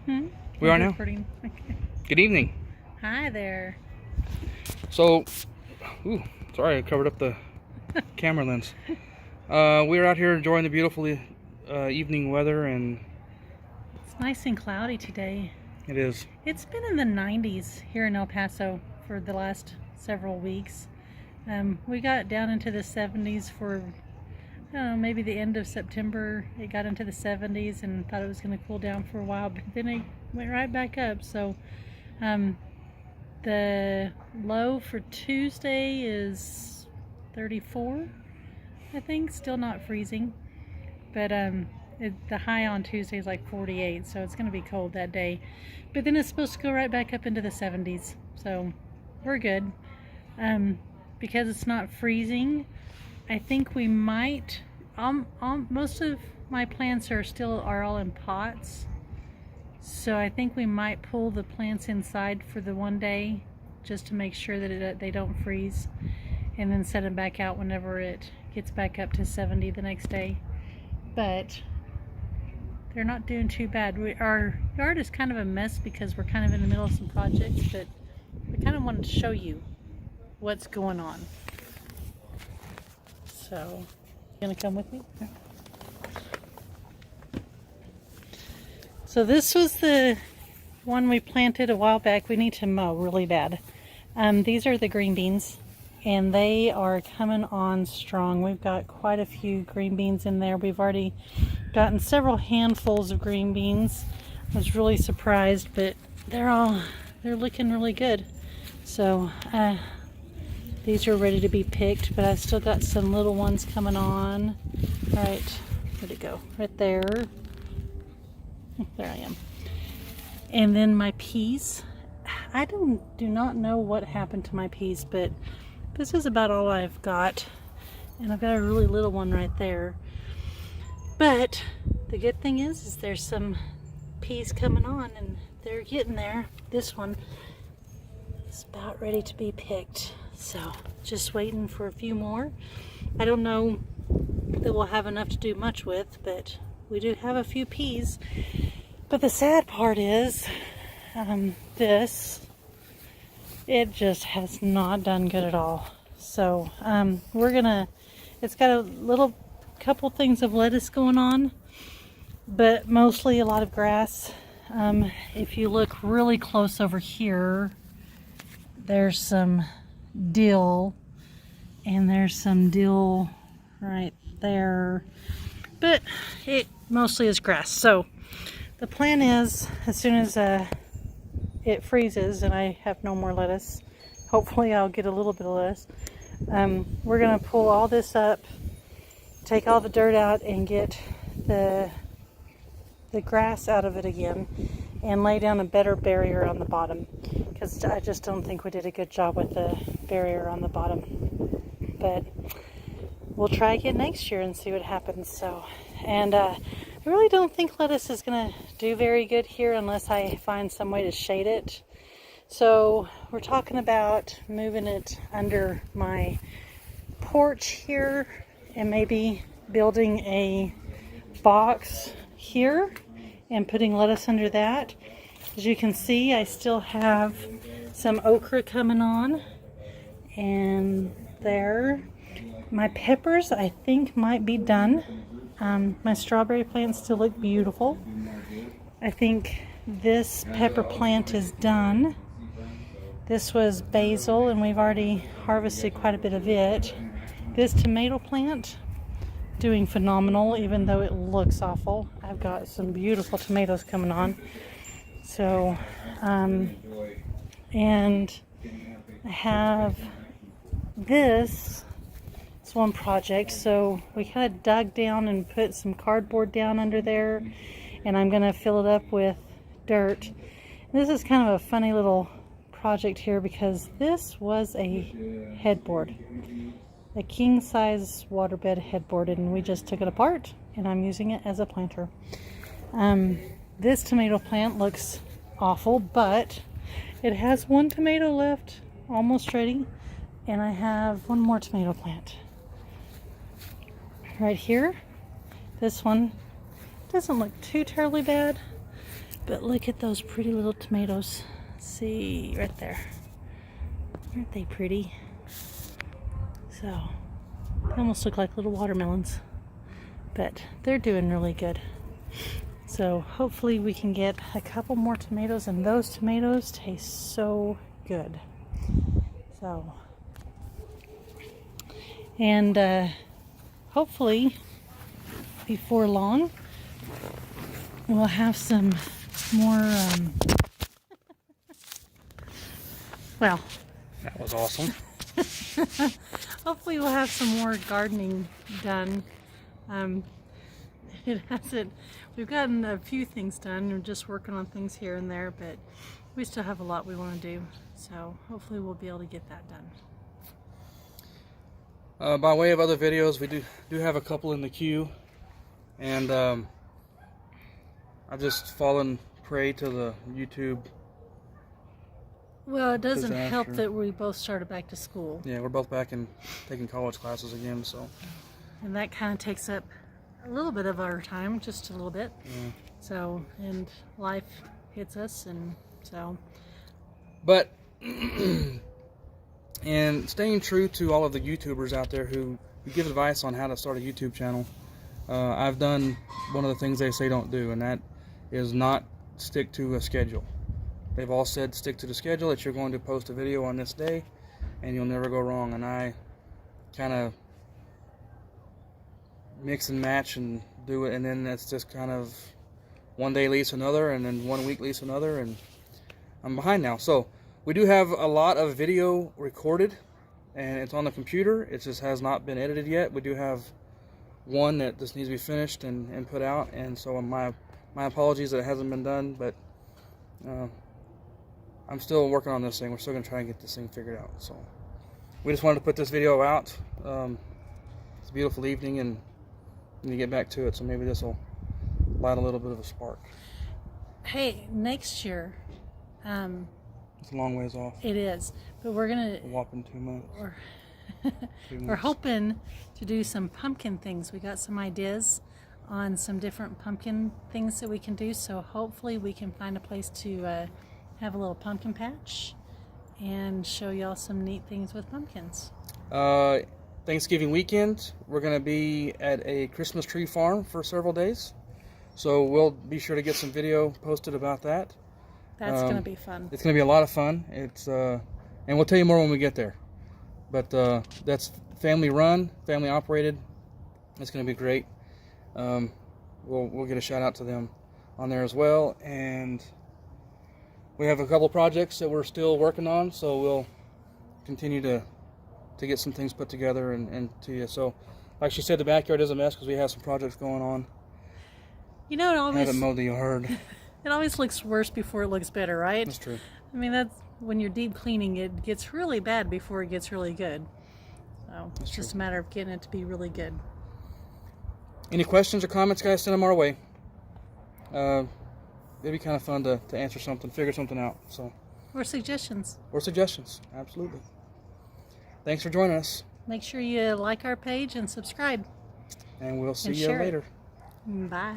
We are now? Recording. Good evening. Hi there. So, sorry I covered up the camera lens. We're out here enjoying the beautiful evening weather, and It's nice and cloudy today. it is. It's been in the 90s here in El Paso for the last several weeks. We got down into the 70s for, I don't know, maybe the end of September. It got into the 70s and thought it was going to cool down for a while, but then it went right back up. So the low for Tuesday is 34, I think. Still not freezing, but the high on Tuesday is like 48, so it's going to be cold that day. But then it's supposed to go right back up into the 70s, so we're good. Because it's not freezing, I think we might. Most of my plants are all in pots, so I think we might pull the plants inside for the one day, just to make sure that they don't freeze, and then set them back out whenever it gets back up to 70 the next day. But they're not doing too bad. Our yard is kind of a mess because we're kind of in the middle of some projects, but we kind of wanted to show you what's going on. So, you gonna come with me? Yeah. So this was the one we planted a while back. We need to mow really bad. These are the green beans, and they are coming on strong. We've got quite a few green beans in there. We've already gotten several handfuls of green beans. I was really surprised, but they're looking really good. So these are ready to be picked, but I've still got some little ones coming on. All right, where'd it go? Right there. There I am. And then my peas. I do not know what happened to my peas, but this is about all I've got. And I've got a really little one right there. But the good thing is there's some peas coming on, and they're getting there. This one is about ready to be picked. So just waiting for a few more. I don't know that we'll have enough to do much with, but we do have a few peas. But the sad part is it just has not done good at all. So it's got a couple things of lettuce going on, but mostly a lot of grass. If you look really close over here, there's some dill, and there's some dill right there, but it mostly is grass. So the plan is, as soon as it freezes and I have no more lettuce, hopefully I'll get a little bit of lettuce, we're gonna pull all this up, take all the dirt out, and get the grass out of it again, and lay down a better barrier on the bottom, because I just don't think we did a good job with the barrier on the bottom. But we'll try again next year and see what happens. So, and I really don't think lettuce is gonna do very good here unless I find some way to shade it. So we're talking about moving it under my porch here, and maybe building a box here and putting lettuce under that. As you can see, I still have some okra coming on, and there. My peppers, I think, might be done. My strawberry plants still look beautiful. I think this pepper plant is done. This was basil, and we've already harvested quite a bit of it. This tomato plant, doing phenomenal, even though it looks awful. I've got some beautiful tomatoes coming on. So, and I have this one project. So we kind of dug down and put some cardboard down under there, and I'm going to fill it up with dirt. And this is kind of a funny little project here, because this was a headboard, a king-size waterbed headboard, and we just took it apart, and I'm using it as a planter. This tomato plant looks awful, but it has one tomato left, almost ready, and I have one more tomato plant right here. This one doesn't look too terribly bad, But look at those pretty little tomatoes. See, right there. Aren't they pretty? So, they almost look like little watermelons. But they're doing really good. So hopefully we can get a couple more tomatoes, and those tomatoes taste so good. So, and hopefully before long we'll have some more, well, That was awesome. hopefully we'll have some more gardening done. It hasn't, we've gotten a few things done. We're just working on things here and there, but we still have a lot we want to do. So hopefully we'll be able to get that done. By way of other videos, we do have a couple in the queue, and I've just fallen prey to the YouTube. Well, it doesn't help disaster. that we both started back to school, Yeah, we're both back in taking college classes again, so and that kind of takes up a little bit of our time, just a little bit. yeah. So, and life hits us, and so. But and staying true to all of the YouTubers out there who give advice on how to start a YouTube channel, I've done one of the things they say don't do, and that is not stick to a schedule. They've all said stick to the schedule, that you're going to post a video on this day and you'll never go wrong, and I kind of mix and match and do it, and then that's just kind of one day leads to another, and then 1 week leads to another, and I'm behind now. So we do have a lot of video recorded, and it's on the computer. It just has not been edited yet. We do have one that just needs to be finished and put out, and so my apologies that it hasn't been done, but I'm still working on this thing. We're still going to try and get this thing figured out. So we just wanted to put this video out. It's a beautiful evening, and need to get back to it, so maybe this will light a little bit of a spark. Hey, next year, It's a long ways off. it is, but we're gonna, A whopping 2 months. we're, 3 we're months. hoping to do some pumpkin things. We got some ideas on some different pumpkin things that we can do, so hopefully we can find a place to have a little pumpkin patch and show y'all some neat things with pumpkins. Thanksgiving weekend, we're going to be at a Christmas tree farm for several days. So we'll be sure to get some video posted about that. That's gonna be fun. It's going to be a lot of fun. It's and we'll tell you more when we get there. But that's family run, family operated. It's going to be great. We'll get a shout out to them on there as well. And we have a couple projects that we're still working on, so we'll continue to get some things put together and to you. So, like she said, the backyard is a mess because we have some projects going on. You know, Haven't mowed the yard. it always looks worse before it looks better, right? That's true. I mean, that's when you're deep cleaning, it gets really bad before it gets really good. So it's just a matter of getting it to be really good. Any questions or comments, guys, send them our way. It'd be kind of fun to answer something, figure something out. So, Or suggestions. or suggestions, absolutely. Thanks for joining us, Make sure you like our page and subscribe. and we'll see And you share it. later. Bye.